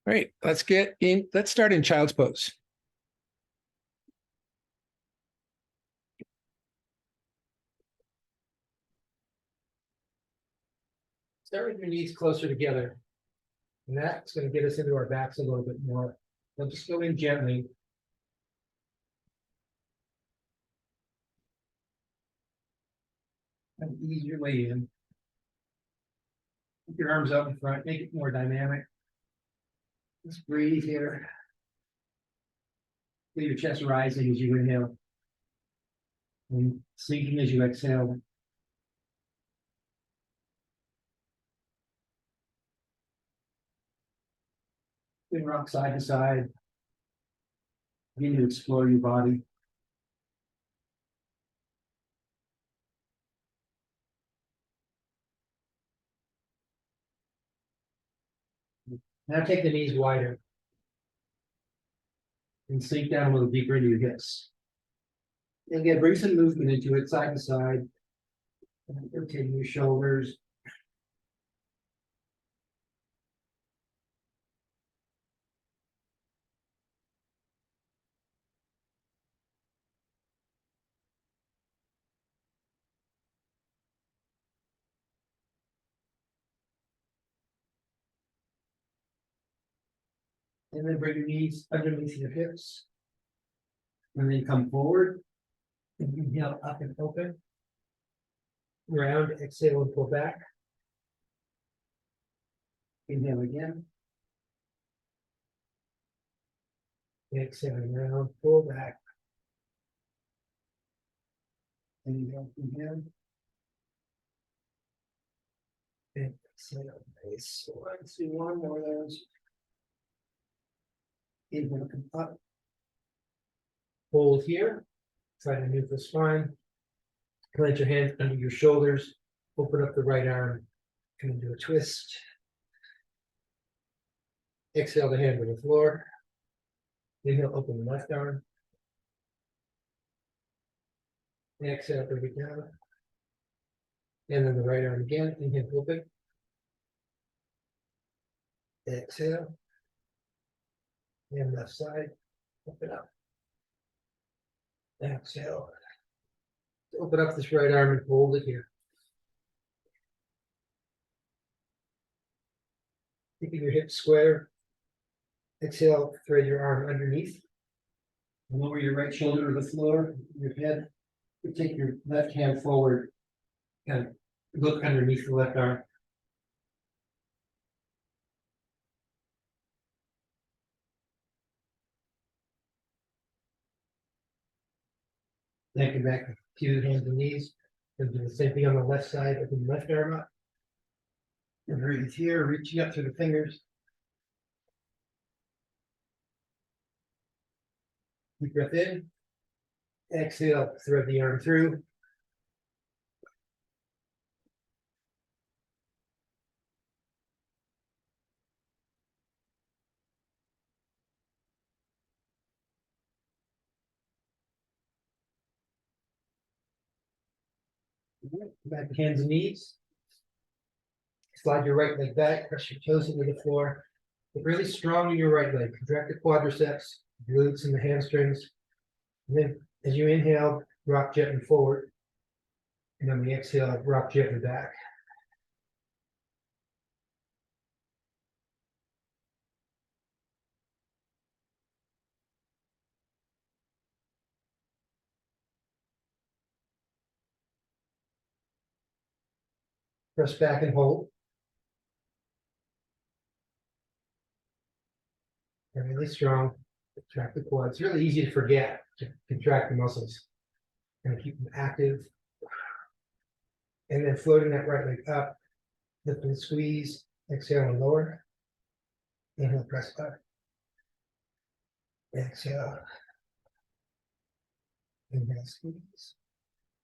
Great. Let's start in child's pose. Start with your knees closer together. And that's going to get us into our backs a little bit more. We'll just go in gently. And ease your way in. Keep your arms out in front, make it more dynamic. Just breathe here. Feel your chest rising as you inhale. And sinking as you exhale. Then rock side to side. Begin to explore your body. Now take the knees wider. And sink down a little deeper into your hips. And again, bring some movement into it, side to side. And rotating your shoulders. And then bring your knees underneath your hips. And then come forward. And inhale up and open. Round, exhale and pull back. Inhale again. Exhale round, pull back. Inhale again. Exhale, nice. Let's do one more of those. Inhale, come up. Hold here. Try to neutral spine. Plant your hands under your shoulders. Open up the right arm. Come do a twist. Exhale the hand to the floor. Inhale, open the left arm. Exhale, bring it down. And then the right arm again. Inhale, open. Exhale. And left side. Open up. Exhale. Open up this right arm and hold it here. Keeping your hips square. Exhale, thread your arm underneath. Lower your right shoulder to the floor, your head. You take your left hand forward. Kind of look underneath the left arm. Neck and back, two hands and knees. And do the same thing on the left side, open the left arm up. And breathe here, reaching up through the fingers. Deep breath in. Exhale, thread the arm through. Back to hands and knees. Slide your right leg back, press your toes into the floor. Get really strong in your right leg. Contract the quadriceps, glutes, and the hamstrings. And then as you inhale, rock gently forward. And on the exhale, rock gently back. Press back and hold. And really strong. Contract the quads. It's really easy to forget to contract the muscles. And keep them active. And then floating that right leg up. Lift and squeeze. Exhale and lower. Inhale, press up. Exhale. Inhale, squeeze.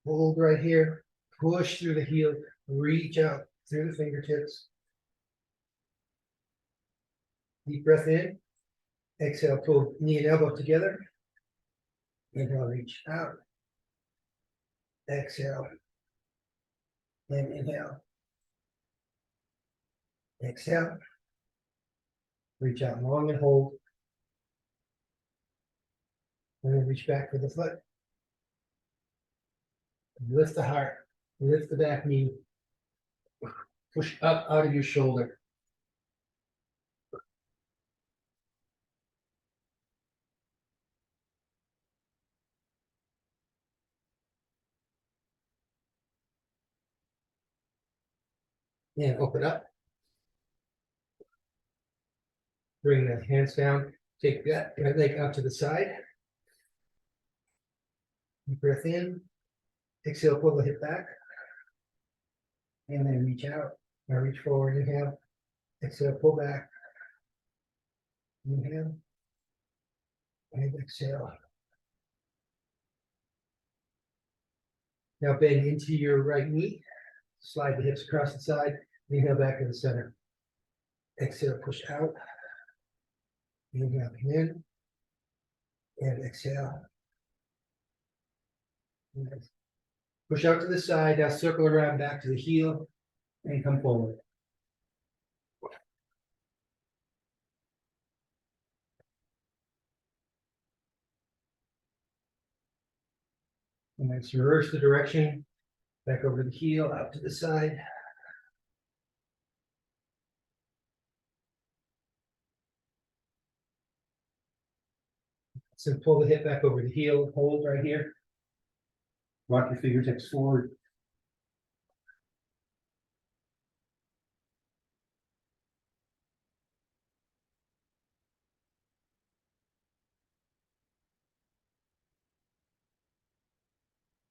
Hold right here. Push through the heel. Reach out through the fingertips. Deep breath in. Exhale, pull knee and elbow together. Inhale, reach out. Exhale. And inhale. Exhale. Reach out long and hold. And then reach back for the foot. Lift the heart, lift the back knee. Push up out of your shoulder. And open up. Bring the hands down. Take that right leg out to the side. Deep breath in. Exhale, pull the hip back. And then reach out. Now reach forward, inhale. Exhale, pull back. Inhale. And exhale. Now bend into your right knee. Slide the hips across the side. Inhale back to the center. Exhale, push out. Inhale, come in. And exhale. Nice. Push out to the side. Now circle around back to the heel. And come forward. And let's reverse the direction. Back over the heel, out to the side. So pull the hip back over the heel, hold right here. Rock your fingertips forward.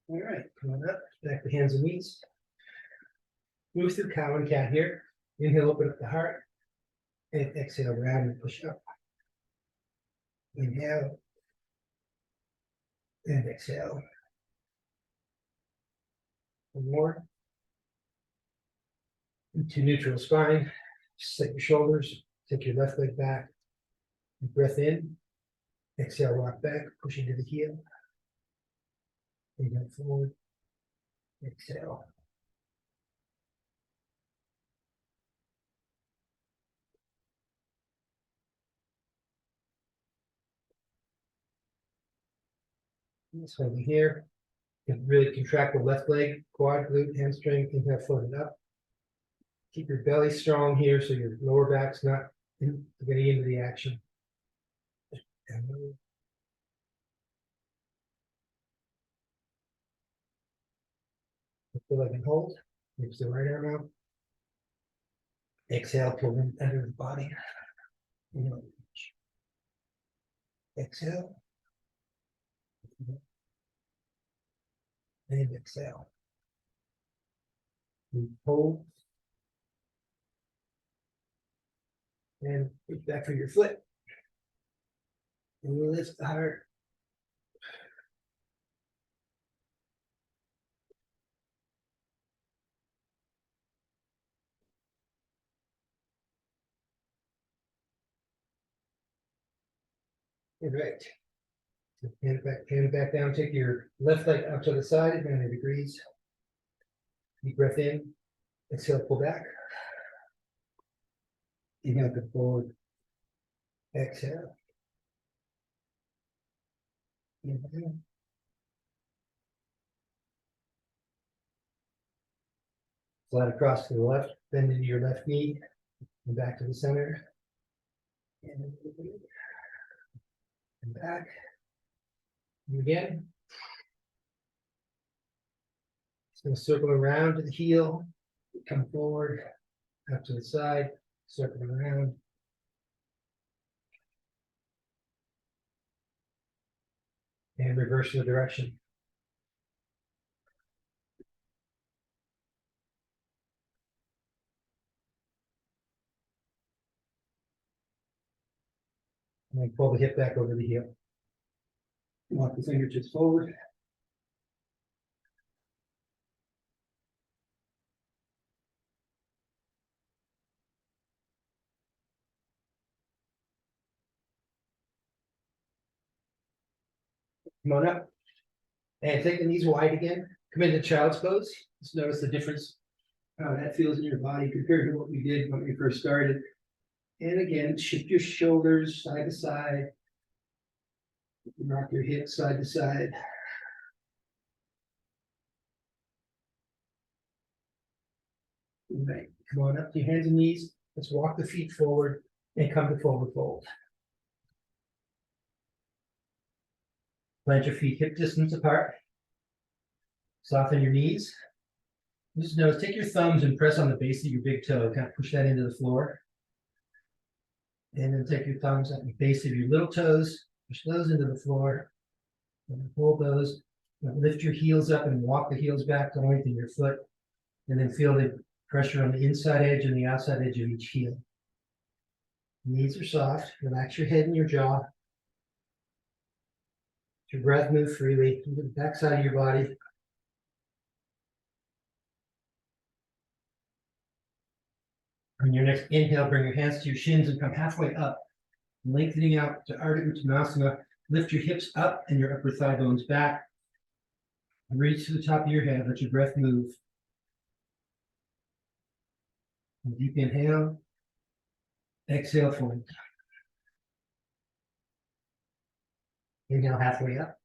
All right, come on up, back to hands and knees. Move through cow and cat here. Inhale, open up the heart. And exhale, round and push up. Inhale. And exhale. One more. Into neutral spine. Set your shoulders. Take your left leg back. Breath in. Exhale, rock back. Push into the heel. Inhale forward. Exhale. This over here. You can really contract the left leg, quad, glute, hamstring. Inhale, float it up. Keep your belly strong here so your lower back's not getting into the action. And move. Lift the leg and hold. Reach the right arm out. Exhale, pull them under the body. Inhale, reach. Exhale. And exhale. Hold. And reach back for your foot. And lift the heart. All right. Hand back down. Take your left leg out to the side at 90 degrees. Deep breath in. Exhale, pull back. Inhale, go forward. Exhale. Inhale. Slide across to the left, bend into your left knee, and back to the center. And back. And again. It's going to circle around to the heel, come forward, up to the side, circle around. And reverse the direction. And then pull the hip back over the heel. Walk the fingertips forward. Come on up. And take the knees wide again. Come into child's pose. Just notice the difference, how that feels in your body compared to what we did when we first started. And again, shift your shoulders side to side. Rock your hips side to side. Right, come on up to your hands and knees. Let's walk the feet forward and come to forward fold. Plant your feet hip distance apart. Soften your knees. Just notice, take your thumbs and press on the base of your big toe, kind of push that into the floor. And then take your thumbs at the base of your little toes, push those into the floor. And hold those. And lift your heels up and walk the heels back to lengthen your foot. And then feel the pressure on the inside edge and the outside edge of each heel. Knees are soft. Relax your head and your jaw. Let your breath move freely into the backside of your body. On your next inhale, bring your hands to your shins and come halfway up, lengthening out to Ardha Uttanasana. Lift your hips up and your upper thigh bones back. Reach to the top of your head. Let your breath move. And deep inhale. Exhale, fold. Inhale halfway up.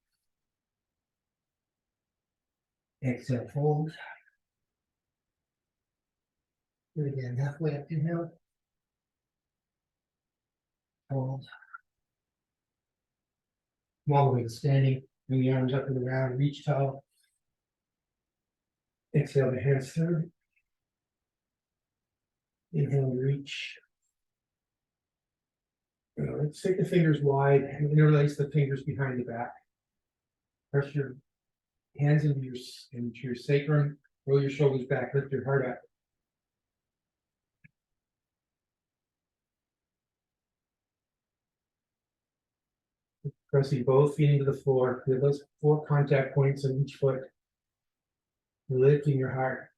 Exhale, fold. And again, halfway up, inhale. Hold. Come all the way to standing. Bring the arms up and around. Reach tall. Exhale the hands through. Inhale, reach. Let's take the fingers wide and interlace the fingers behind the back. Press your hands into your sacrum. Roll your shoulders back. Lift your heart up. Pressing both feet into the floor. With those 4 contact points on each foot. Lifting your heart.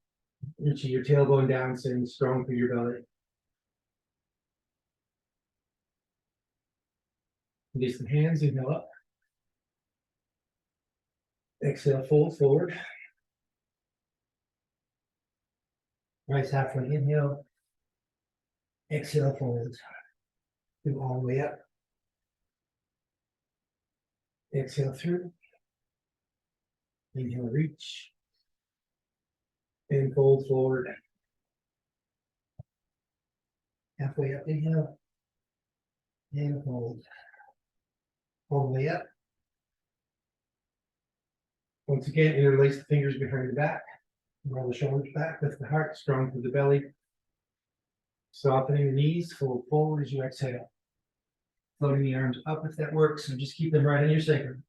Reaching your tailbone down, staying strong through your belly. Release the hands, inhale up. Exhale, fold forward. Rise halfway, inhale. Exhale, fold. Move all the way up. Exhale through. Inhale, reach. And fold forward. Halfway up, inhale. And fold. All the way up. Once again, interlace the fingers behind the back. Roll the shoulders back, lift the heart, strong through the belly. Softening the knees, fold forward as you exhale. Floating the arms up if that works, and just keep them right in your sacrum.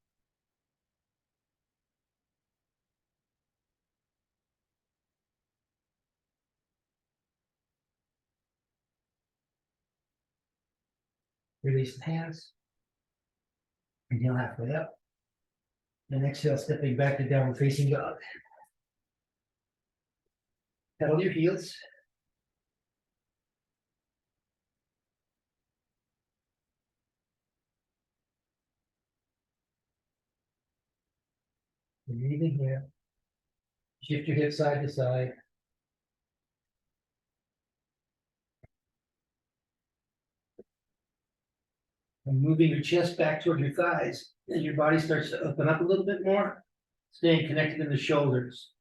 Release the hands. Inhale halfway up. And exhale, stepping back to downward facing dog. Pedal your heels. Breathing here. Shift your hips side to side. And moving your chest back toward your thighs as your body starts to open up a little bit more, staying connected in the shoulders.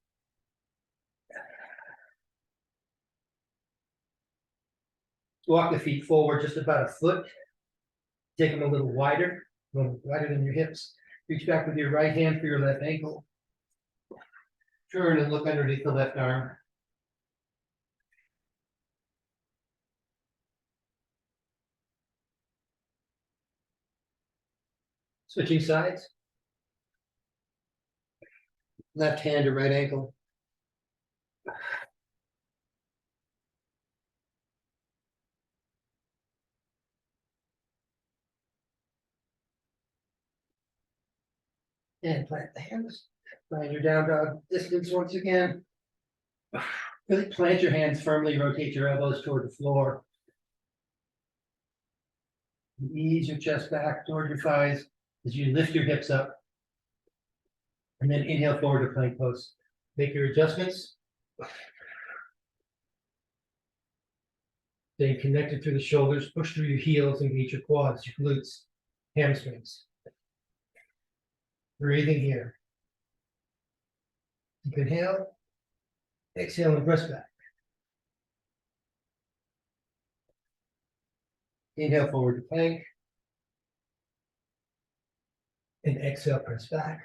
Walk the feet forward just about a foot. Take them a little wider than your hips. Reach back with your right hand for your left ankle. Turn and look underneath the left arm. Switching sides. Left hand to right ankle. And plant the hands. Find your down dog distance once again. Really plant your hands firmly, rotate your elbows toward the floor. Ease your chest back toward your thighs as you lift your hips up. And then inhale forward to plank pose. Make your adjustments. Stay connected through the shoulders, push through your heels, engage your quads, your glutes, hamstrings. Breathing here. Deep inhale. Exhale and press back. Inhale, forward to plank. And exhale, press back.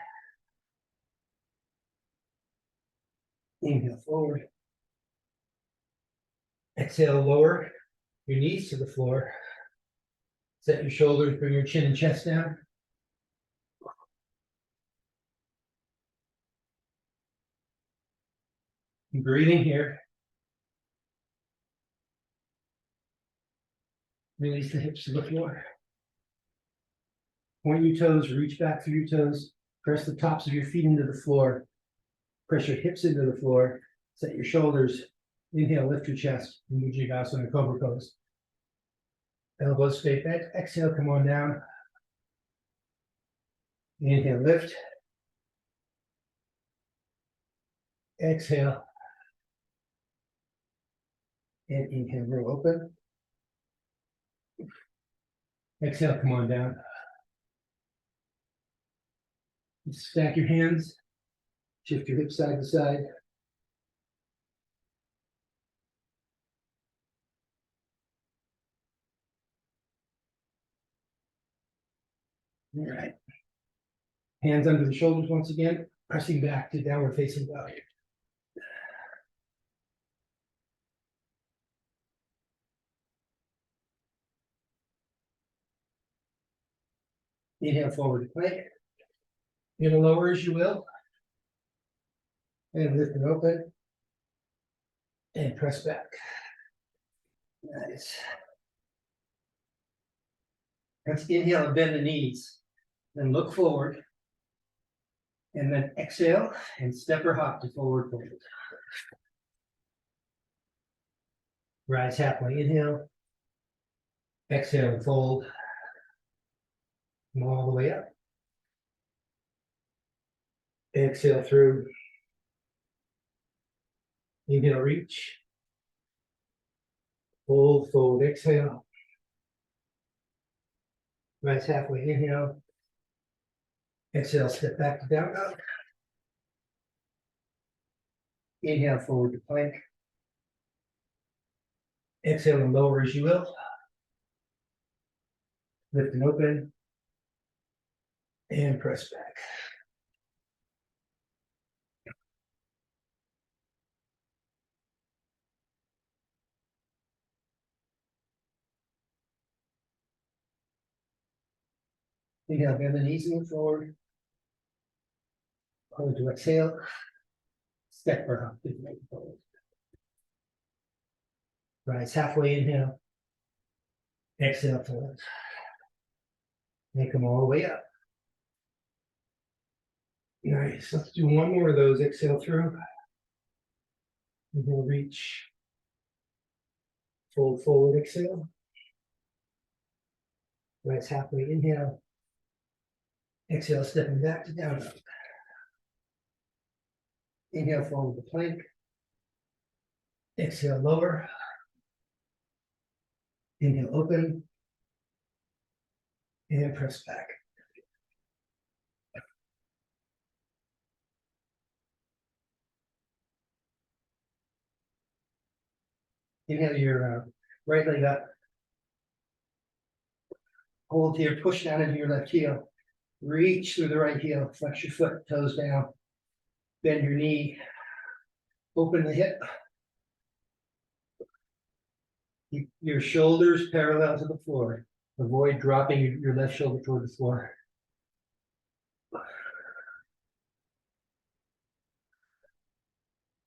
Inhale, forward. Exhale, lower your knees to the floor. Set your shoulders, bring your chin and chest down. And breathing here. Release the hips to the floor. Point your toes, reach back through your toes. Press the tops of your feet into the floor. Press your hips into the floor. Set your shoulders. Inhale, lift your chest. Mudra Cobra Pose. Elbows straight back. Exhale, come on down. Inhale, lift. Exhale. And inhale, roll open. Exhale, come on down. Stack your hands. Shift your hips side to side. All right. Hands under the shoulders once again, pressing back to downward facing dog. Inhale, forward to plank. You're gonna lower as you will. And lift it open. And press back. Nice. Let's inhale and bend the knees. Then look forward. And then exhale and step or hop to forward fold. Rise halfway, inhale. Exhale and fold. Come all the way up. Exhale through. Inhale, reach. Fold, fold, exhale. Rise halfway, inhale. Exhale, step back to down dog. Inhale, forward to plank. Exhale and lower as you will. Lift and open. And press back. Inhale, bend the knees, move forward. Hold to exhale. Step or hop to make forward. Rise halfway, inhale. Exhale, forward. Make them all the way up. Nice. Let's do one more of those. Exhale through. Inhale, reach. Fold forward, exhale. Rise halfway, inhale. Exhale, stepping back to down dog. Inhale, forward to plank. Exhale, lower. Inhale, open. And press back. Inhale your right leg up. Hold here, push down into your left heel. Reach through the right heel, flex your foot, toes down. Bend your knee. Open the hip. Keep your shoulders parallel to the floor. Avoid dropping your left shoulder toward the floor.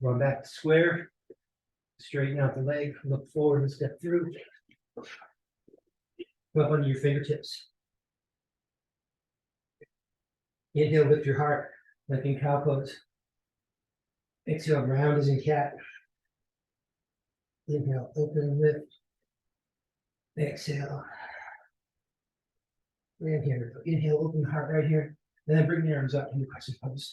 Going back to square. Straighten out the leg, look forward and step through. Come up onto your fingertips. Inhale, lift your heart, like in cow pose. Exhale, round as in cat. Inhale, open and lift. Exhale. And here we go. Inhale, open the heart right here. And then bring the arms up into crescent pose.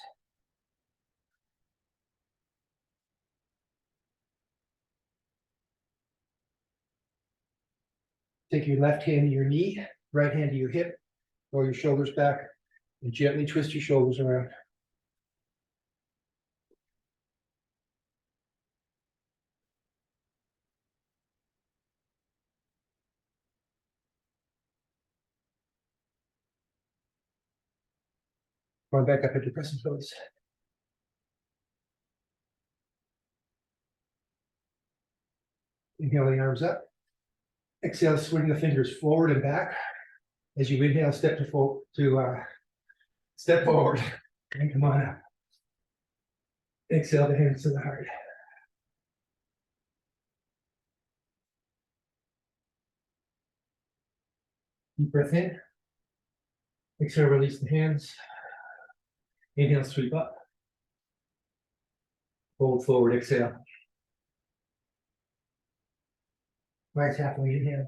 Take your left hand to your knee, right hand to your hip, roll your shoulders back, and gently twist your shoulders around. Going back up into crescent pose. Inhale the arms up. Exhale, swing the fingers forward and back. As you inhale, step step forward and come on up. Exhale the hands to the heart. Deep breath in. Exhale, release the hands. Inhale, sweep up. Fold forward, exhale. Right halfway inhale.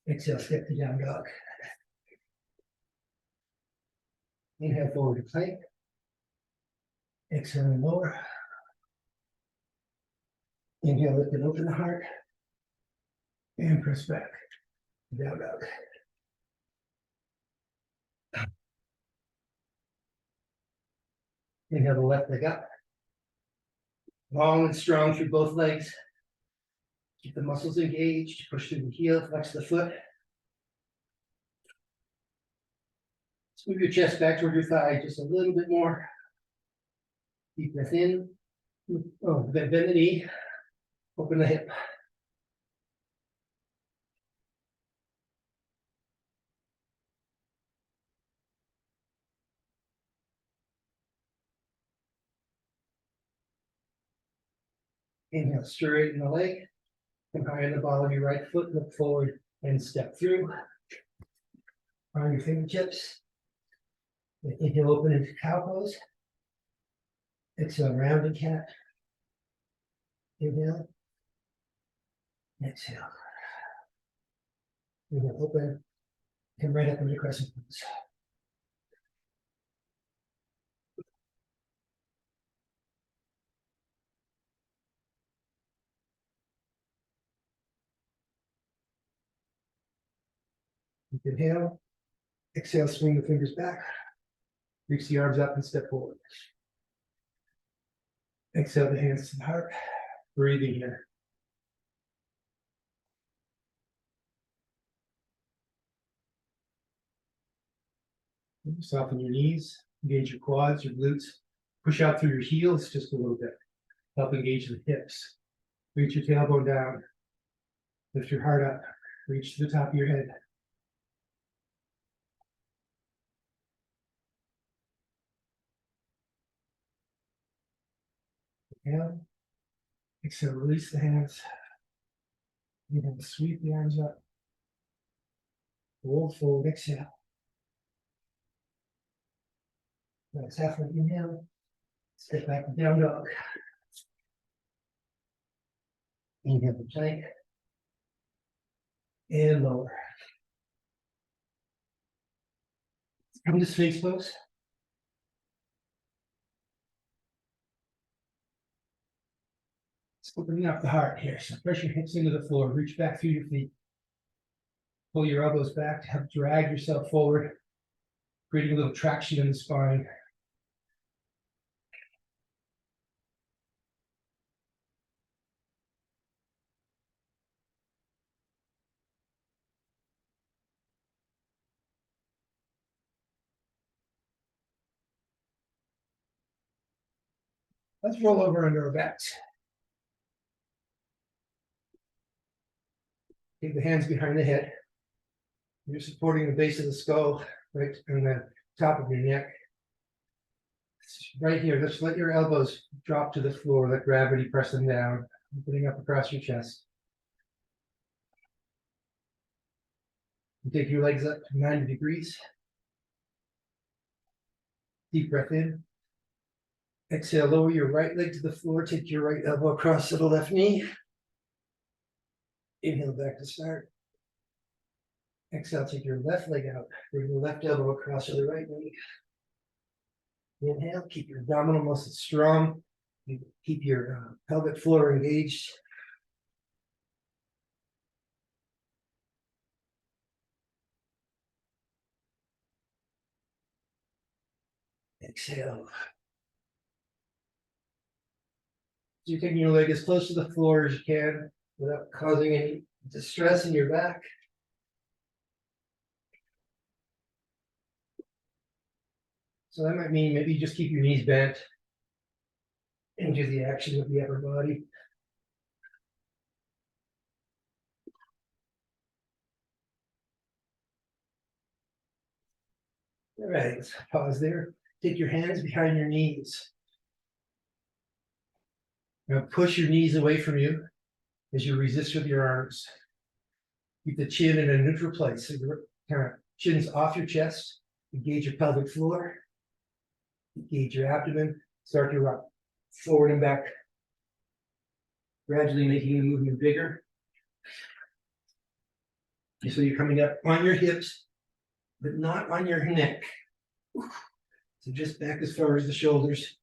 Exhale, step to down dog. Inhale forward to plank. Exhale and lower. Inhale, lift and open the heart. And press back. Down dog. Inhale the left leg up. Long and strong through both legs. Keep the muscles engaged. Push through the heel, flex the foot. Let's move your chest back toward your thigh just a little bit more. Deep breath in. Oh, bend the knee. Open the hip. Inhale, straighten the leg. Come high on the ball of your right foot. Look forward and step through. On your fingertips. Inhale, open into cow pose. Exhale, rounded cat. Inhale. Exhale. Inhale, open. Come right up into crescent pose. Inhale. Exhale, swing the fingers back. Reach the arms up and step forward. Exhale the hands to the heart. Breathing here. Soften your knees, engage your quads, your glutes. Push out through your heels just a little bit. Help engage the hips. Reach your tailbone down. Lift your heart up. Reach to the top of your head. Inhale. Exhale, release the hands. Inhale, sweep the arms up. Roll forward, exhale. That's halfway inhale. Step back to down dog. Inhale the plank. And lower. Come to Sphinx pose. It's opening up the heart here. So press your hips into the floor. Reach back through your feet. Pull your elbows back to help drag yourself forward, creating a little traction in the spine. Let's roll over under our backs. Take the hands behind the head. You're supporting the base of the skull, right on the top of your neck. Right here, just let your elbows drop to the floor, let gravity press them down, opening up across your chest. You take your legs up to 90 degrees. Deep breath in. Exhale, lower your right leg to the floor, take your right elbow across to the left knee. Inhale back to start. Exhale, take your left leg out, bring your left elbow across to the right knee. Inhale, keep your abdominal muscles strong. Keep your pelvic floor engaged. Exhale. So you're taking your leg as close to the floor as you can without causing any distress in your back. So that might mean maybe you just keep your knees bent and do the action of the upper body. All right, let's pause there. Take your hands behind your knees. Now push your knees away from you as you resist with your arms. Keep the chin in a neutral place. So your kind of chin's off your chest. Engage your pelvic floor. Engage your abdomen. Start to rock forward and back, gradually making the movement bigger. So you're coming up on your hips, but not on your neck. So just back as far as the shoulders.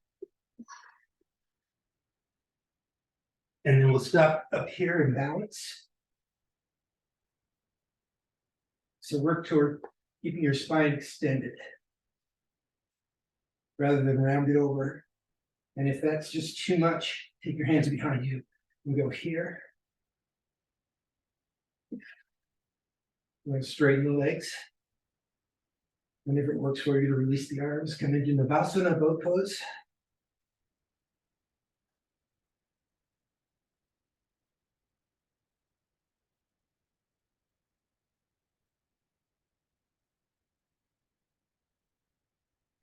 And then we'll stop up here and balance. So work toward keeping your spine extended rather than rounded over. And if that's just too much, take your hands behind you and go here. We're going to straighten the legs. Whenever it works for you to release the arms, come into Navasana, boat pose.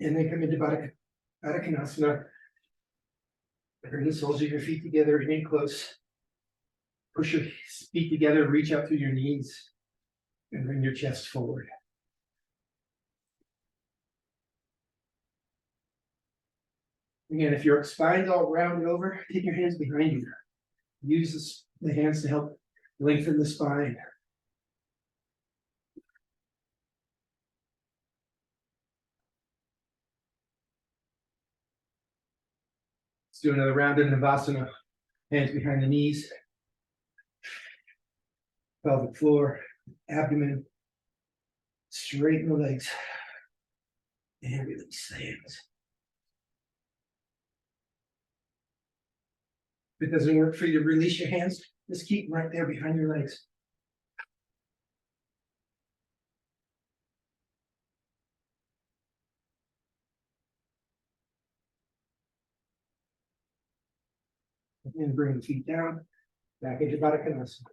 And then come into Baddha Konasana. Bring the soles of your feet together, in close. Push your feet together, reach out through your knees, and bring your chest forward. Again, if your spine's all rounded over, take your hands behind you. Use the hands to help lengthen the spine. Let's do another round in Navasana. Hands behind the knees. Pelvic floor, abdomen. Straighten the legs. And release the hands. If it doesn't work for you to release your hands, just keep right there behind your legs. And bring the feet down, back into Baddha Konasana.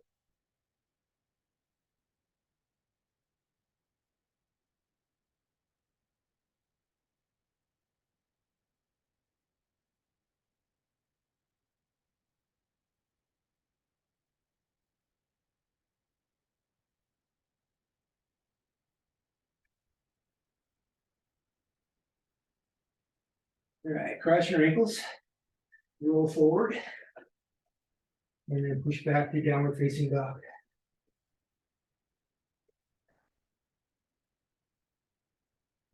All right, cross your ankles, roll forward, and then push back to downward facing dog.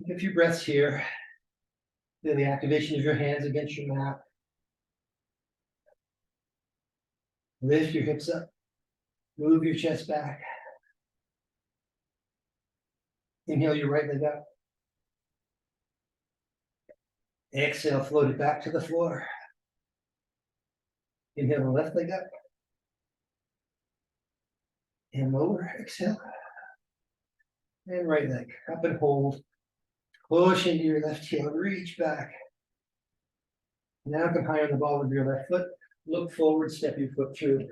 Take a few breaths here. Feel the activation of your hands against your mat. Lift your hips up. Move your chest back. Inhale your right leg up. Exhale, float it back to the floor. Inhale the left leg up. And lower, exhale. And right leg up and hold. Push into your left heel, reach back. Now come high on the ball of your left foot. Look forward, step your foot through.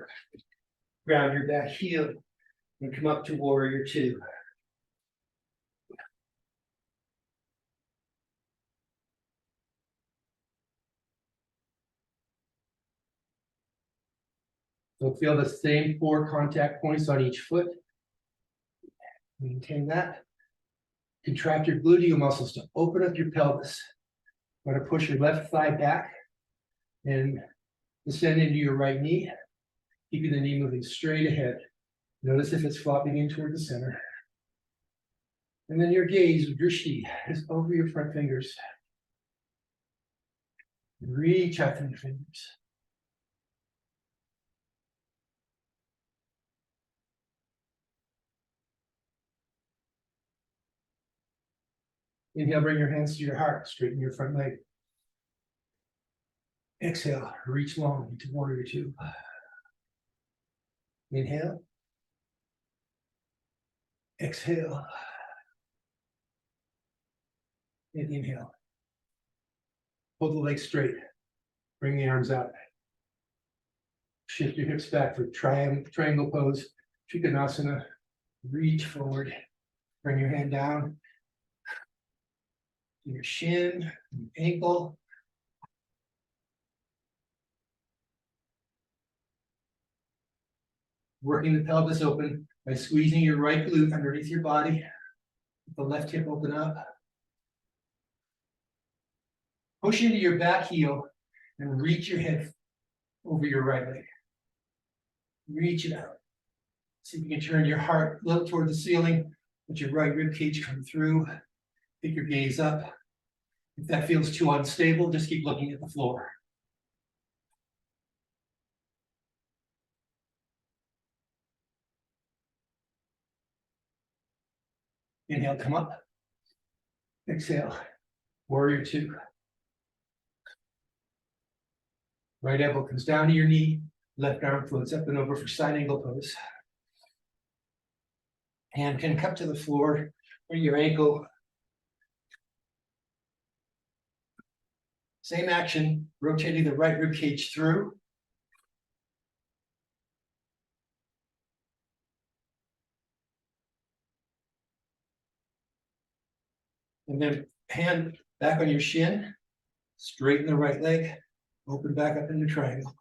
Ground your back heel and come up to warrior two. So feel the same 4 contact points on each foot. Maintain that. Contract your gluteal muscles to open up your pelvis. Want to push your left thigh back and descend into your right knee, keeping the knee moving straight ahead. Notice if it's flopping in toward the center. And then your gaze, drishti, is over your front fingers. Reach out through your fingers. Inhale, bring your hands to your heart, straighten your front leg. Exhale, reach long into warrior two. Inhale. Exhale. And inhale. Pull the legs straight. Bring the arms out. Shift your hips back for triangle pose. Trikonasana. Reach forward. Bring your hand down. Your shin, ankle. Working the pelvis open by squeezing your right glute underneath your body. The left hip open up. Push into your back heel and reach your hip over your right leg. Reach it out. See if you can turn your heart a little toward the ceiling. Let your right rib cage come through. Pick your gaze up. If that feels too unstable, just keep looking at the floor. Inhale, come up. Exhale, warrior two. Right elbow comes down to your knee. Left arm floats up and over for side angle pose. Hand can cup to the floor. Bring your ankle. Same action, rotating the right rib cage through. And then hand back on your shin. Straighten the right leg. Open back up into triangle.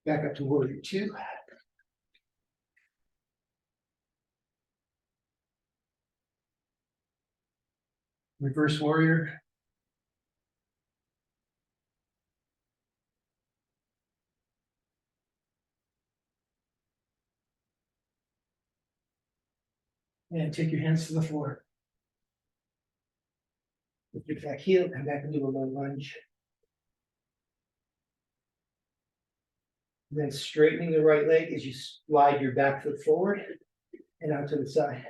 Back up to warrior two. Reverse warrior. And take your hands to the floor. Lift your back heel, come back into a low lunge. Then straightening the right leg as you slide your back foot forward and out to the side.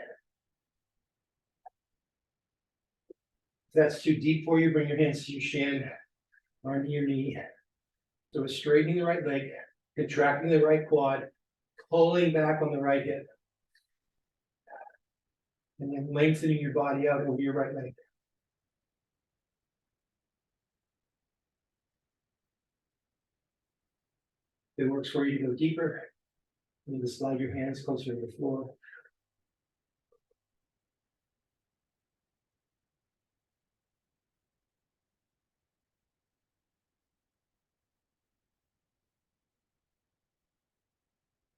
If that's too deep for you, bring your hands to your shin or to your knee. So it's straightening the right leg, contracting the right quad, pulling back on the right hip. And then lengthening your body out over your right leg. If it works for you to go deeper, you need to slide your hands closer to the floor.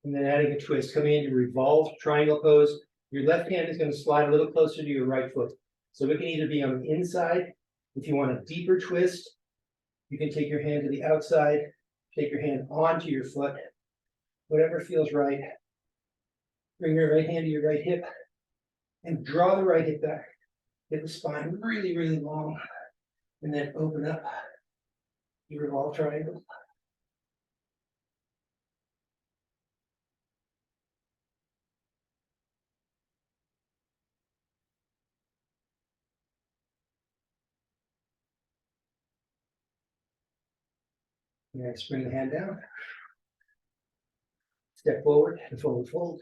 And then adding a twist, coming into revolved triangle pose. Your left hand is going to slide a little closer to your right foot. So it can either be on the inside. If you want a deeper twist, you can take your hand to the outside, take your hand onto your foot, whatever feels right. Bring your right hand to your right hip and draw the right hip back. Get the spine really, really long. And then open up your revolved triangle. Next, bring the hand down. Step forward and forward fold.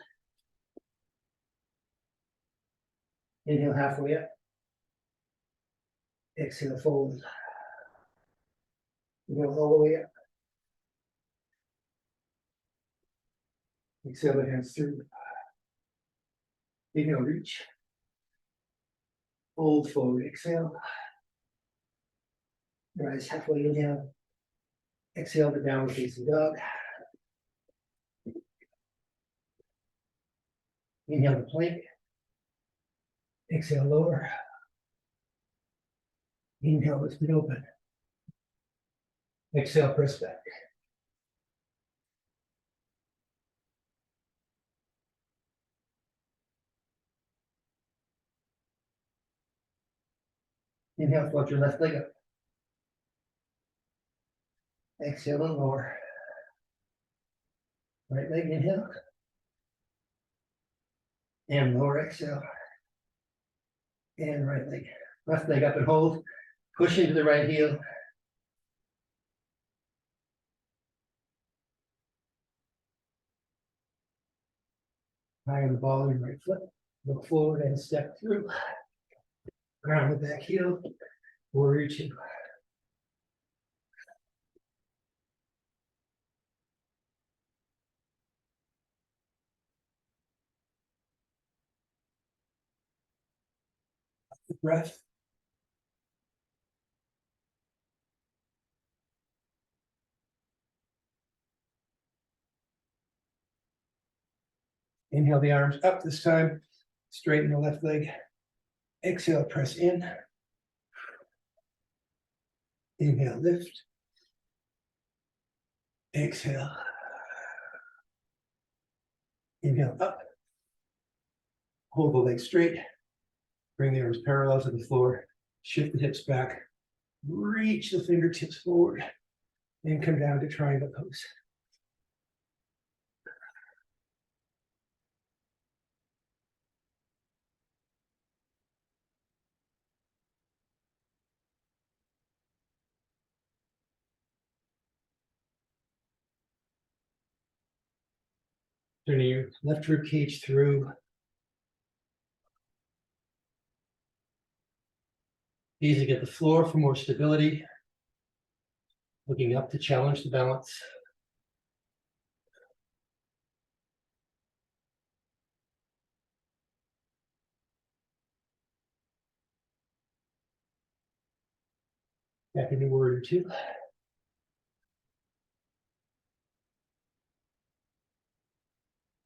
Inhale halfway up. Exhale, fold. Inhale all the way up. Exhale the hands through. Inhale, reach. Fold forward, exhale. Rise halfway, inhale. Exhale the downward facing dog. Inhale the plank. Exhale lower. Inhale, lift it open. Exhale, press back. Inhale, float your left leg up. Exhale and lower. Right leg, inhale. And lower, exhale. And right leg. Left leg up and hold. Push into the right heel. High on the ball of your right foot. Look forward and step through. Ground the back heel. Warrior two. Breath. Inhale the arms up this time. Straighten the left leg. Exhale, press in. Inhale, lift. Exhale. Inhale up. Hold the legs straight. Bring the arms parallel to the floor. Shift the hips back. Reach the fingertips forward. And come down to triangle pose. Turning your left rib cage through. Gazing at the floor for more stability. Looking up to challenge the balance. Back into warrior two.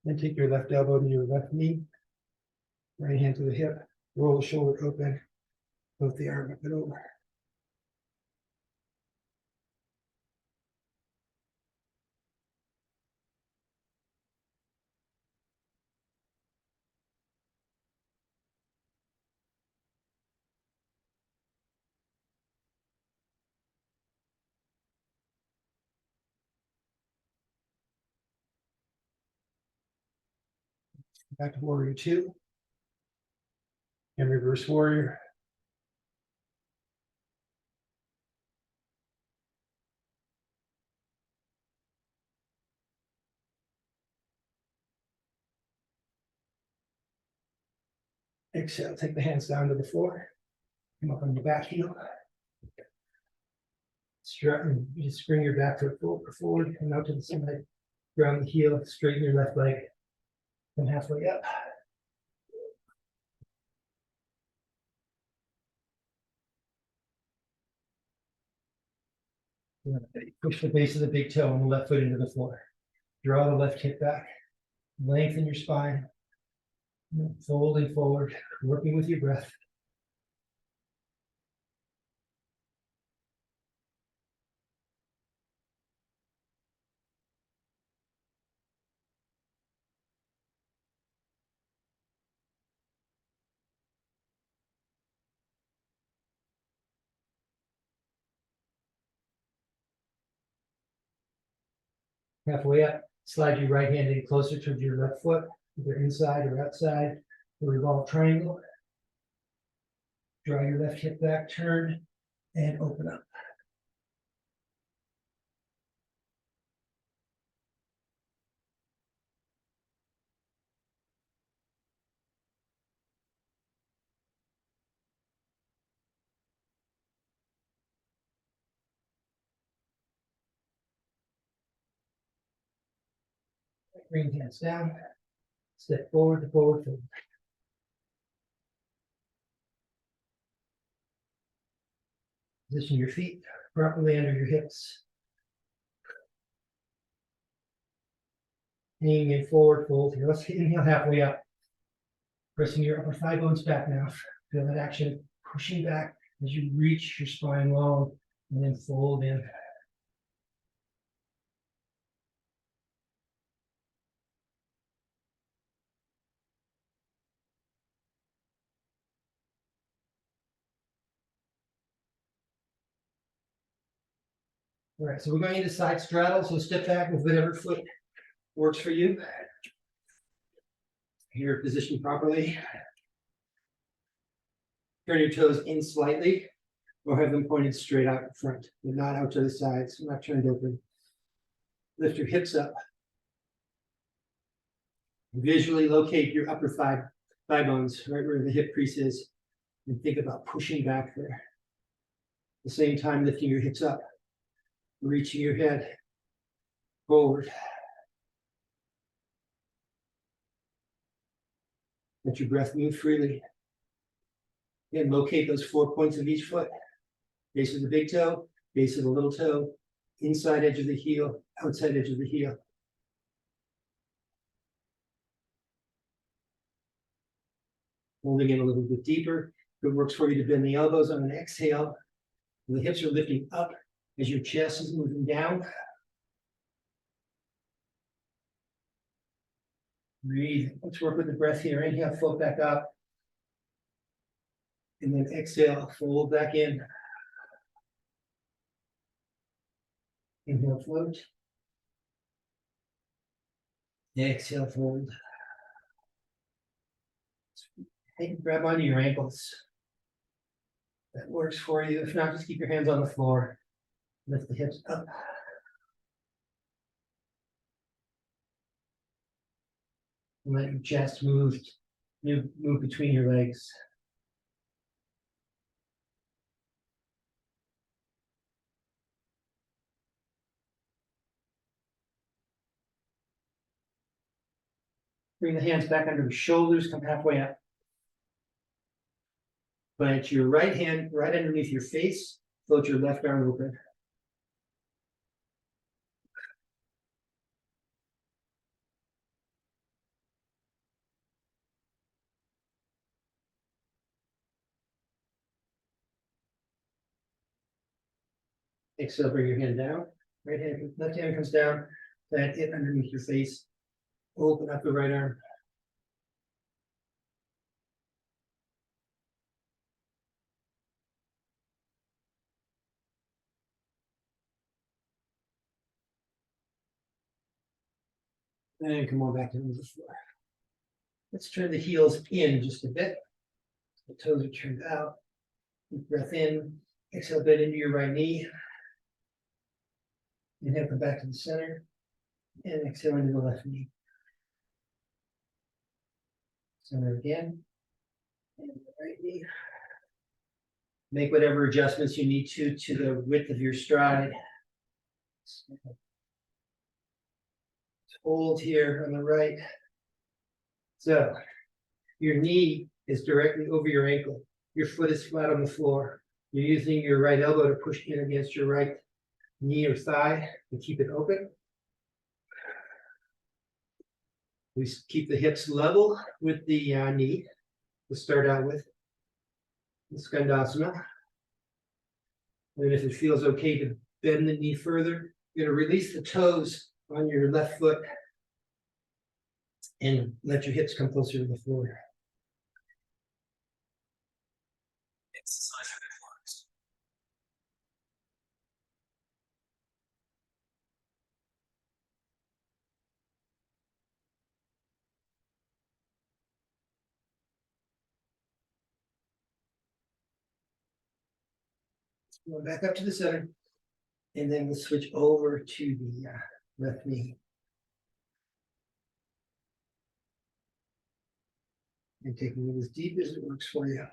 Then take your left elbow to your left knee. Right hand to the hip. Roll the shoulder open. Both the arm up and over. Back to warrior two. And reverse warrior. Exhale, take the hands down to the floor. Come up on your back heel. Straighten, just bring your back foot forward and out to the side. Ground the heel, straighten your left leg. Come halfway up. Push the base of the big toe and the left foot into the floor. Draw the left hip back. Lengthen your spine. Folding forward, working with your breath. Halfway up, slide your right hand in closer to your left foot, either inside or outside. The revolve triangle. Draw your left hip back, turn, and open up. Bring hands down. Step forward to forward fold. Position your feet properly under your hips. Hanging in forward fold here. Let's inhale halfway up. Pressing your upper thigh bones back now. Feel that action pushing back as you reach your spine long and then fold in. All right, so we're going into side straddle, so step back with whatever foot works for you. You're positioned properly. Turn your toes in slightly, or have them pointed straight out in front, but not out to the sides, not turned open. Lift your hips up. Visually locate your upper thigh bones, right where the hip crease is, and think about pushing back there. At the same time, lifting your hips up, reaching your head forward. Let your breath move freely. Again, locate those 4 points of each foot. Base of the big toe, base of the little toe, inside edge of the heel, outside edge of the heel. Holding in a little bit deeper. If it works for you to bend the elbows on an exhale, the hips are lifting up as your chest is moving down. Breathe. Let's work with the breath here. Inhale, float back up. And then exhale, fold back in. Inhale, float. Exhale, fold. Grab onto your ankles. That works for you. If not, just keep your hands on the floor. Lift the hips up. And let your chest move between your legs. Bring the hands back under the shoulders, come halfway up. Plant your right hand right underneath your face, float your left arm open. Exhale, bring your hand down. Left hand comes down, plant it underneath your face. Open up the right arm. And come on back to the floor. Let's turn the heels in just a bit. The toes are turned out. Deep breath in. Exhale, bend into your right knee. Inhale, come back to the center. And exhale into the left knee. Center again. And the right knee. Make whatever adjustments you need to the width of your stride. Hold here on the right. So your knee is directly over your ankle. Your foot is flat on the floor. You're using your right elbow to push in against your right knee or thigh to keep it open. We keep the hips level with the knee to start out with. The Skandasana. And if it feels okay to bend the knee further, you're going to release the toes on your left foot and let your hips come closer to the floor. Exercise reflex. Go back up to the center, and then we'll switch over to the left knee. And taking it as deep as it works for you.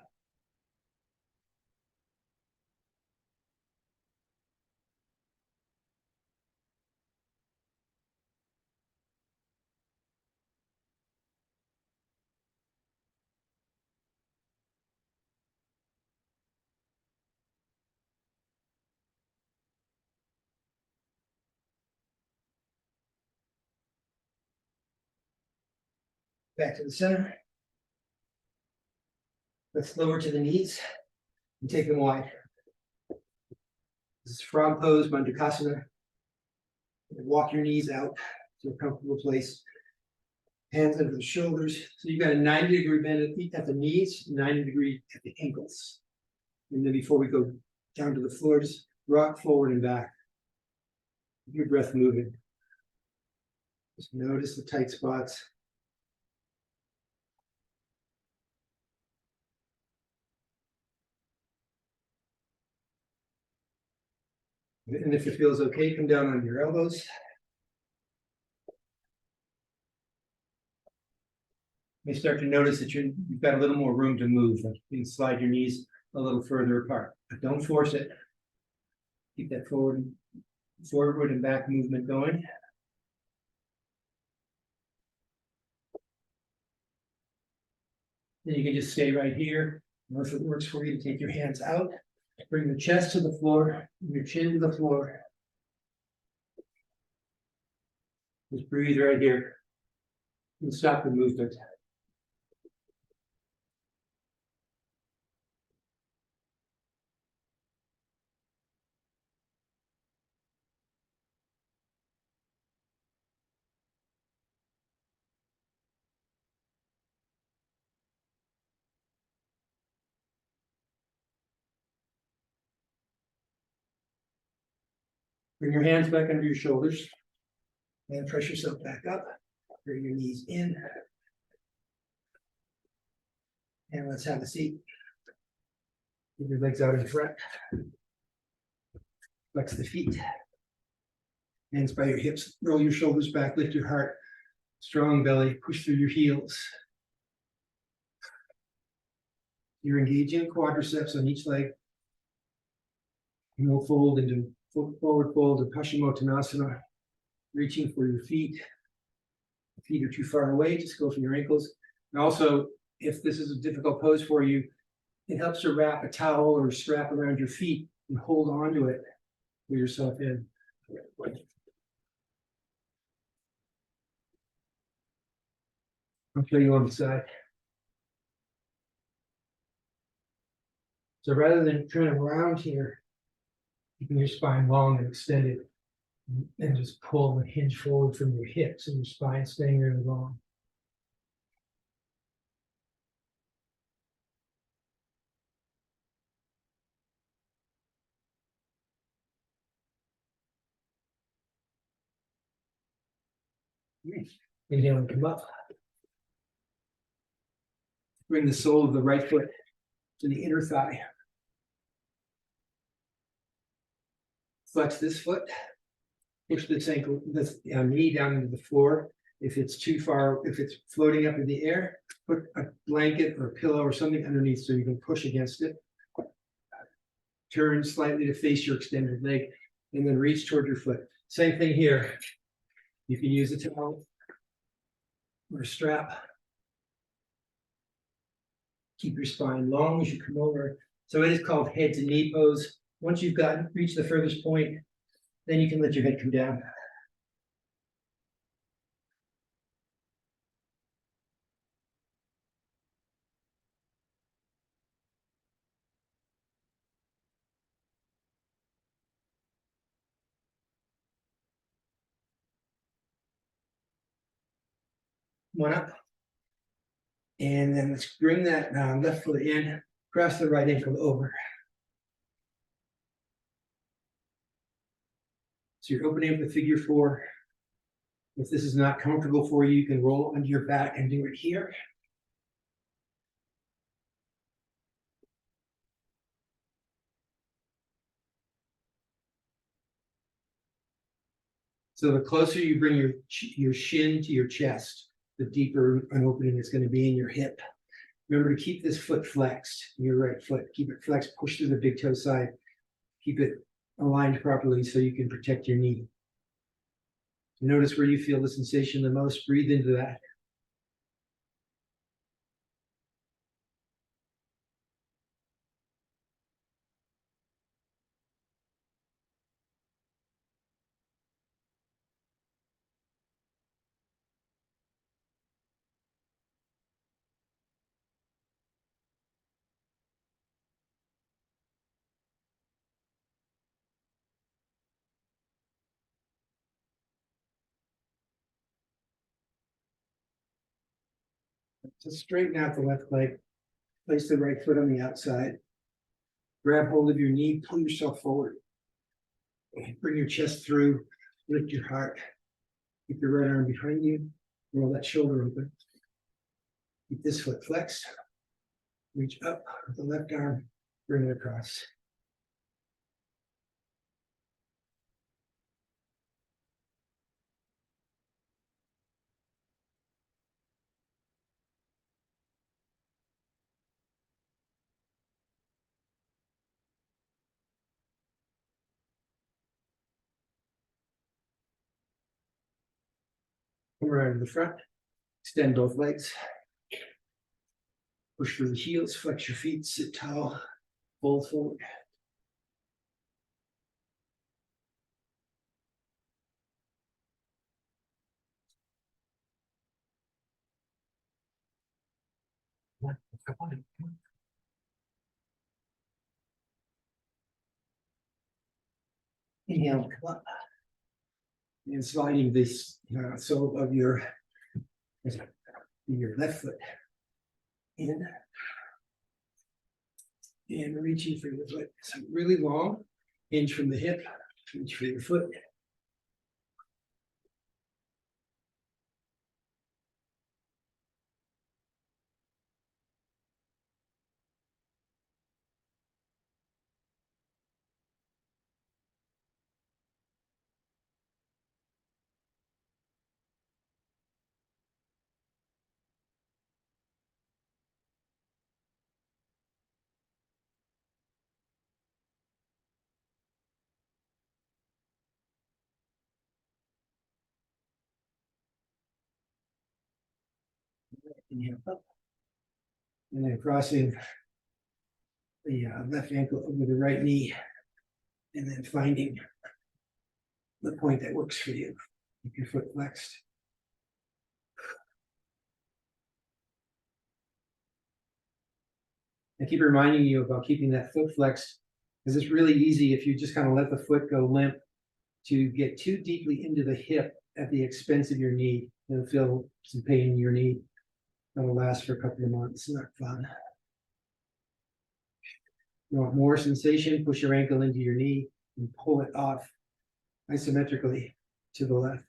Back to the center. Let's lower to the knees and take them wide. This is frog pose, Bandukasana. Walk your knees out to a comfortable place. Hands under the shoulders. So you've got a 90-degree bend at the knees, 90-degree at the ankles. And then before we go down to the floor, just rock forward and back. Your breath moving. Just notice the tight spots. And if it feels okay, come down on your elbows. You start to notice that you've got a little more room to move. Like you can slide your knees a little further apart, but don't force it. Keep that forward and back movement going. Then you can just stay right here. Or if it works for you to take your hands out, bring the chest to the floor, your chin to the floor. Just breathe right here and stop the movement. Bring your hands back under your shoulders and press yourself back up. Bring your knees in. And let's have a seat. Keep your legs out in front. Flex the feet. Hands by your hips. Roll your shoulders back. Lift your heart. Strong belly. Push through your heels. You're engaging quadriceps on each leg. And we'll fold into forward fold to Paschimottanasana. Reaching for your feet. If feet are too far away, just go for your ankles. And also, if this is a difficult pose for you, it helps to wrap a towel or a strap around your feet and hold on to it. Pull yourself in. I'll show you on the side. So rather than turn around here, keeping your spine long and extended, and just pull and hinge forward from your hips and your spine staying really long. Inhale and come up. Bring the sole of the right foot to the inner thigh. Flex this foot. Push this ankle, this knee down into the floor. If it's too far, if it's floating up in the air, put a blanket or a pillow or something underneath so you can push against it. Turn slightly to face your extended leg and then reach toward your foot. Same thing here. You can use a towel or a strap. Keep your spine long as you come over. So it is called head to knee pose. Once you've reached the furthest point, then you can let your head come down. One up. And then let's bring that left foot in, cross the right ankle over. So you're opening up the figure four. If this is not comfortable for you, you can roll onto your back and do it here. So the closer you bring your shin to your chest, the deeper an opening is going to be in your hip. Remember to keep this foot flexed, your right foot. Keep it flexed, push through the big toe side. Keep it aligned properly so you can protect your knee. Notice where you feel the sensation the most. Breathe into that. Just straighten out the left leg. Place the right foot on the outside. Grab hold of your knee, pull yourself forward. Bring your chest through. Lift your heart. Keep your right arm behind you. Roll that shoulder open. Keep this foot flexed. Reach up with the left arm. Bring it across. Come around to the front. Extend both legs. Push through the heels. Flex your feet. Sit tall. Fold forward. Come on. Inhale, come up. And sliding this sole of your left foot in. And reaching for your foot. So really long. Hinge from the hip. Reach for your foot. Inhale up. And then crossing the left ankle over the right knee. And then finding the point that works for you. Keep your foot flexed. I keep reminding you about keeping that foot flexed because it's really easy if you just kind of let the foot go limp to get too deeply into the hip at the expense of your knee. You'll feel some pain in your knee. That'll last for a couple of months. Not fun. You want more sensation? Push your ankle into your knee and pull it off isometrically to the left.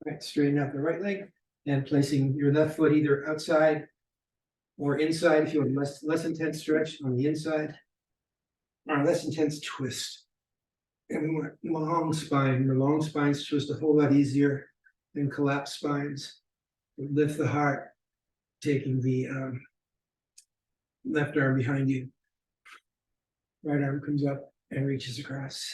Right, straighten out the right leg and placing your left foot either outside or inside if you want less intense stretch on the inside or less intense twist. And we want long spine. The long spines twist a whole lot easier than collapsed spines. Lift the heart, taking the left arm behind you. Right arm comes up and reaches across.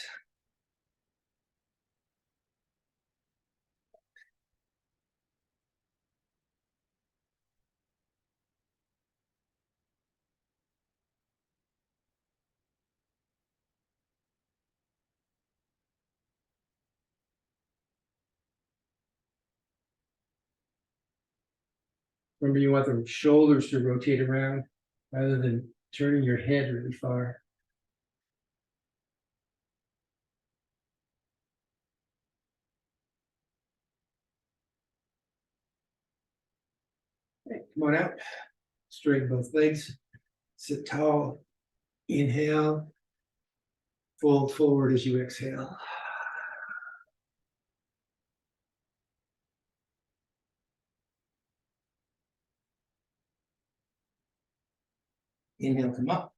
Remember, you want the shoulders to rotate around rather than turning your head really far. Okay, come on out. Straighten both legs. Sit tall. Inhale. Fold forward as you exhale. Inhale, come up.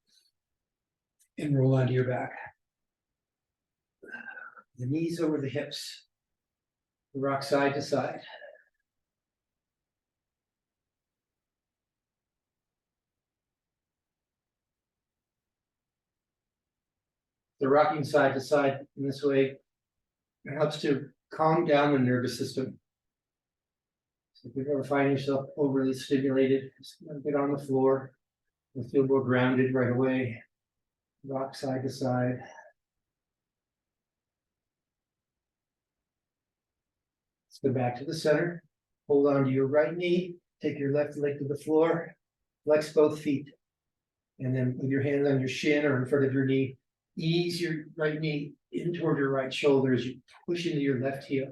And roll onto your back. The knees over the hips. Rock side to side. The rocking side to side in this way, it helps to calm down the nervous system. So if you ever find yourself overly stimulated, just get on the floor. You'll feel more grounded right away. Rock side to side. Let's go back to the center. Hold on to your right knee. Take your left leg to the floor. Flex both feet. And then with your hands on your shin or in front of your knee, ease your right knee in toward your right shoulder as you push into your left heel.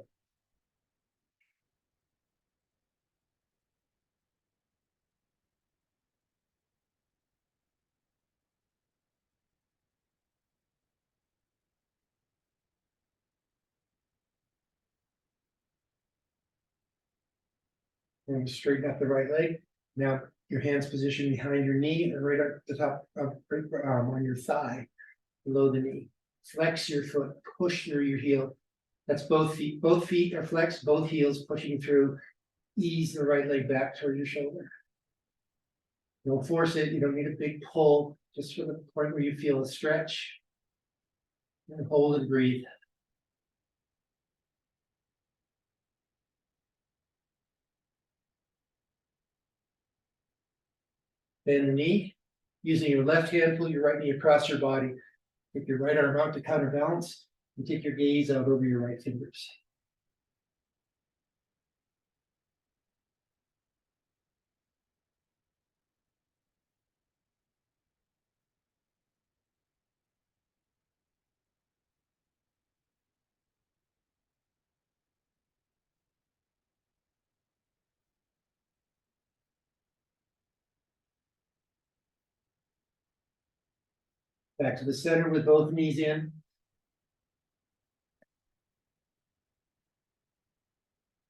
And straighten up the right leg. Now your hands positioned behind your knee and right at the top of on your thigh, below the knee. Flex your foot, push through your heel. That's both feet. Both feet are flexed, both heels pushing through. Ease the right leg back toward your shoulder. Don't force it. You don't need a big pull, just for the point where you feel a stretch. And hold and breathe. Bend the knee. Using your left hand, pull your right knee across your body. Take your right arm out to counterbalance and take your gaze out over your right fingers. Back to the center with both knees in.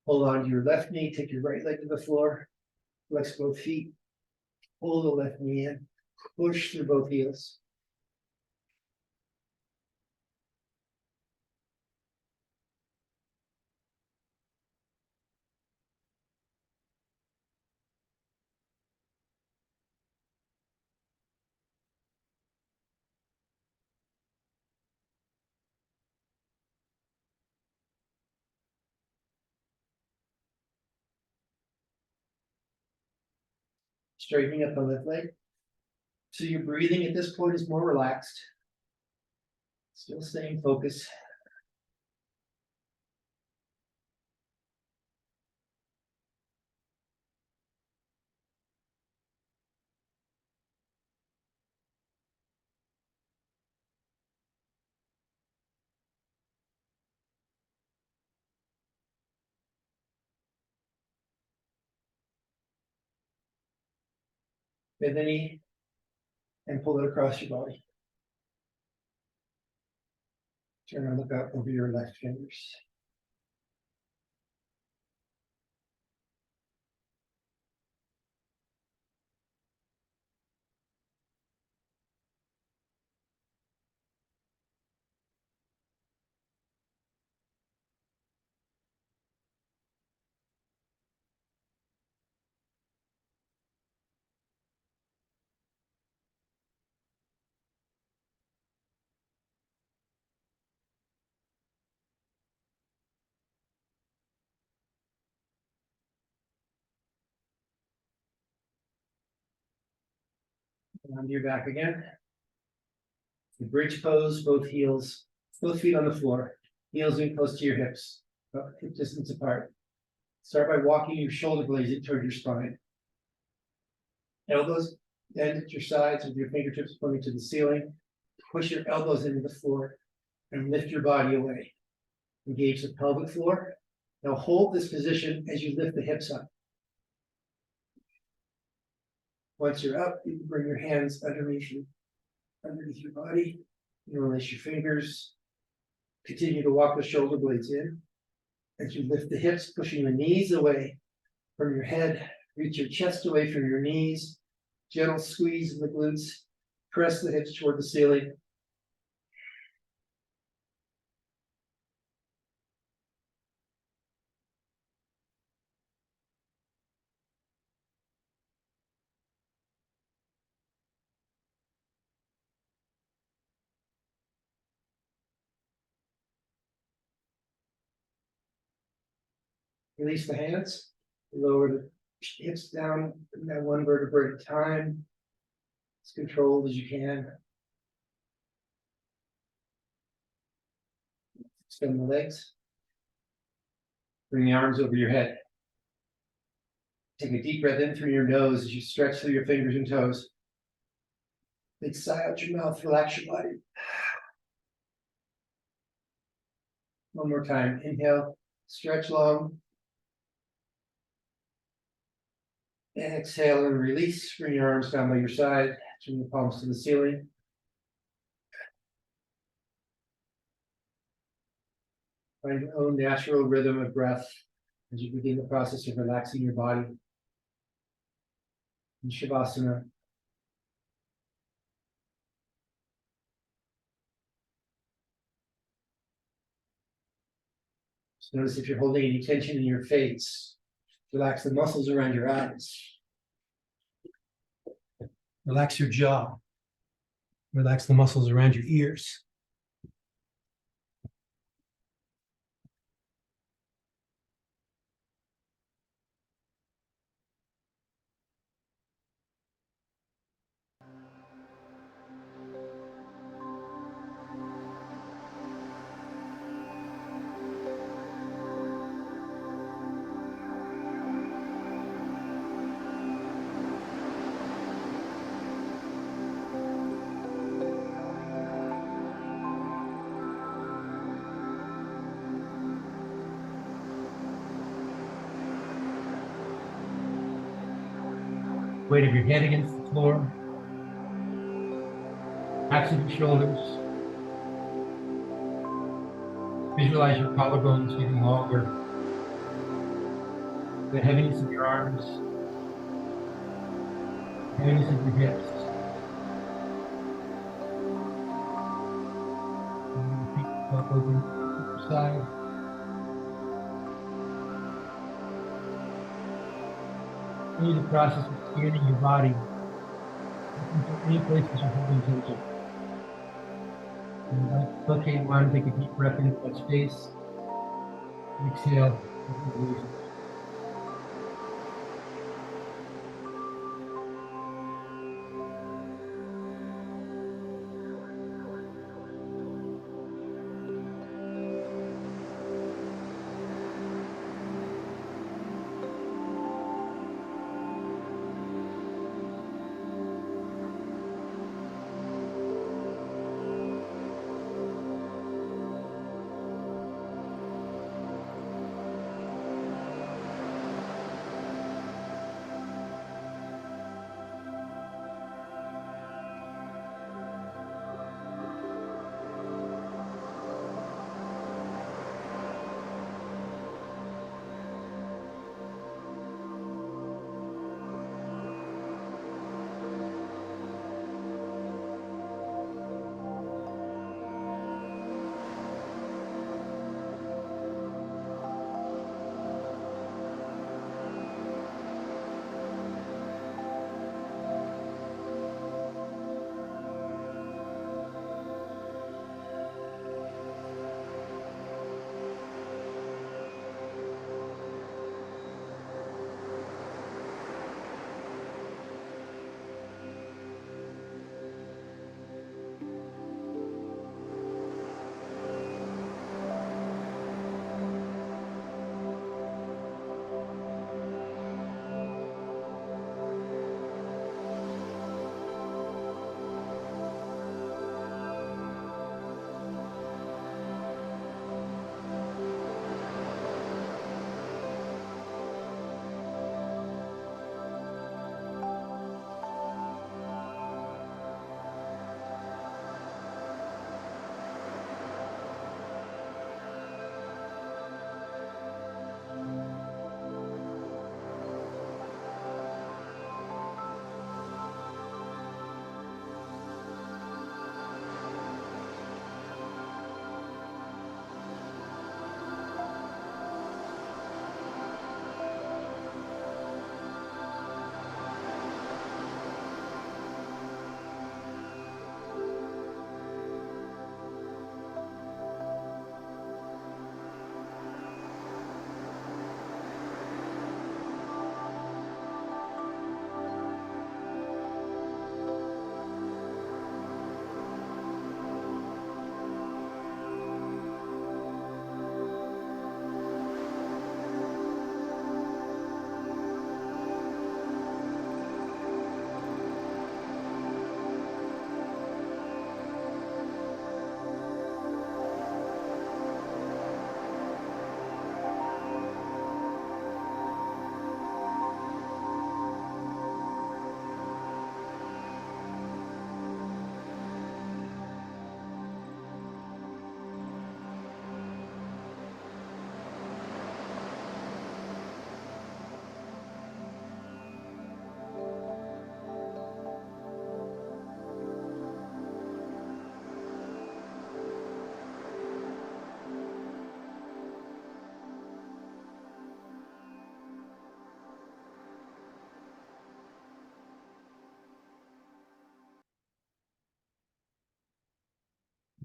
Hold on to your left knee, take your right leg to the floor, flex both feet, pull the left knee in, push through both heels. Straightening up the left leg. So your breathing at this point is more relaxed. Still staying focused. Bend the knee and pull it across your body. Turn and look out over your left fingers. And onto your back again. The bridge pose, both heels, both feet on the floor, heels in close to your hips, about hip distance apart. Start by walking your shoulder blades in toward your spine. Elbows bend at your sides with your fingertips pointing to the ceiling. Push your elbows into the floor and lift your body away. Engage the pelvic floor. Now hold this position as you lift the hips up. Once you're up, you can bring your hands underneath your body. You release your fingers. Continue to walk the shoulder blades in. As you lift the hips, pushing the knees away from your head, reach your chest away from your knees. Gentle squeeze in the glutes. Press the hips toward the ceiling. Release the hands. Lower the hips down, that one vertebrae at a time. As controlled as you can. Extend the legs. Bring the arms over your head. Take a deep breath in through your nose as you stretch through your fingers and toes. Big sigh out your mouth, relax your body. One more time, inhale, stretch long. Exhale and release, bring your arms down by your side, turn the palms to the ceiling. Find your own natural rhythm of breath as you begin the process of relaxing your body. In Shavasana. Just notice if you're holding any tension in your face. Relax the muscles around your eyes. Relax your jaw. Relax the muscles around your ears. Weight of your head against the floor. Backs of your shoulders. Visualize your collarbones getting longer. The heaviness of your arms. Heaviness of your hips. And feet up over the side. Continue the process of scanning your body. Any places you're holding tension. And locate one, take a deep breath into that space. Exhale. Release.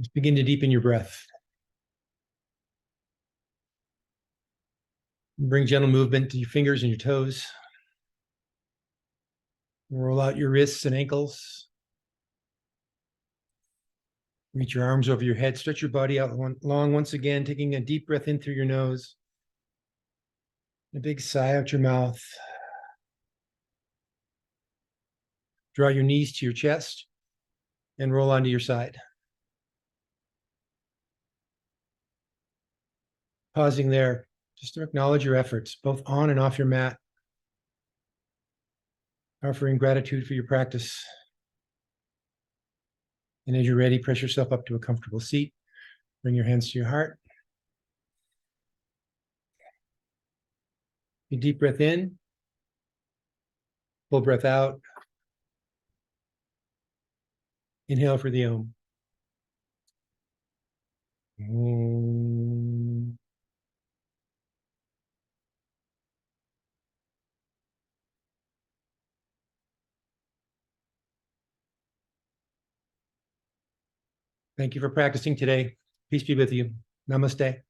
Let's begin to deepen your breath. Bring gentle movement to your fingers and your toes. Roll out your wrists and ankles. Reach your arms over your head. Stretch your body out long once again, taking a deep breath in through your nose. A big sigh out your mouth. Draw your knees to your chest and roll onto your side. Pausing there, just to acknowledge your efforts, both on and off your mat. Offering gratitude for your practice. And as you're ready, press yourself up to a comfortable seat. Bring your hands to your heart. A deep breath in. Full breath out. Inhale for the Om. Om. Thank you for practicing today. Peace be with you. Namaste.